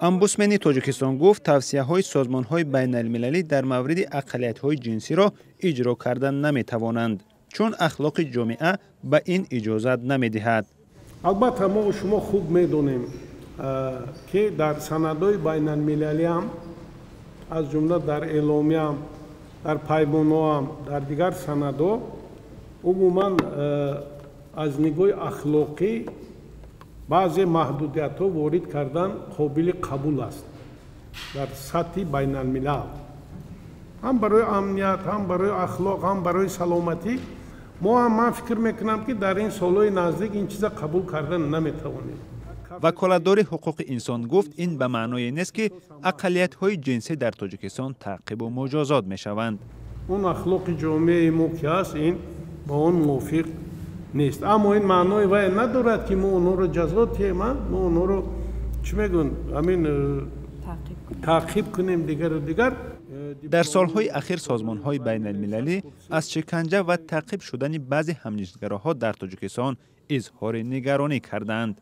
омбудсмени Тоҷикистон гуфт тавсияҳои созмонҳои байналмилалӣ дар мавриди ақалиятҳои ҷинсиро иҷро карда наметавонанд, чун ахлоқи ҷомеа ба ин иҷозат намедиҳад. албатта мо шумо хуб медонем ки дар санадҳои байналмилалӣ ҳам аз ҷумла дар эъломия ҳам дар паймонҳо ҳам дар дигар санадҳо умуман аз нигоҳи ахлоқӣ баъзе маҳдудиятҳо ворид кардан қобили қабул аст дар сатҳи байналмилал, ҳам барои амният, ҳам барои ахлоқ, ҳам барои саломатӣ. ман фикр мекунам ки дар ин солҳои наздик ин чиза қабул карда наметавонем. ваколатдори ҳуқуқи инсон гуфт ин ба маъное нест ки ақалиятҳои ҷинсӣ дар Тоҷикистон таъқибу муҷозот мешаванд. он ахлоқи ҷомеаи мо ки ҳаст ин ба он мувофиқ нест, аммо ин маънои вай надорад ки мо онҳоро ҷазо диҳем, мо онҳоро чӣ мегӯянд ҳамин таъқиб кунем дигару дигар. дар солҳои ахир созмонҳои байналмилалӣ аз шиканҷа ва таъқиб шудани баъзе ҳамҷинсгароҳо дар Тоҷикистон изҳори нигаронӣ карданд.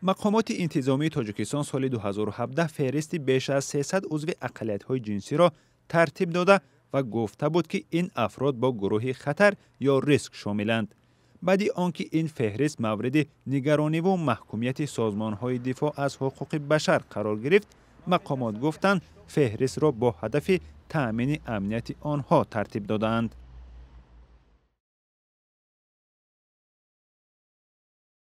мақомоти интизомии Тоҷикистон соли 2017 феҳристи беш аз 300 узви ақалиятҳои ҷинсиро тартиб дода ва гуфта буд ки ин афрод бо гурӯҳи хатар ё риск шомиланд. баъди он ки ин феҳрист мавриди нигарониву маҳкумияти созмонҳои дифоъ аз ҳуқуқи башар қарор гирифт, мақомот гуфтанд феҳристро бо ҳадафи таъмини амнияти онҳо тартиб додаанд.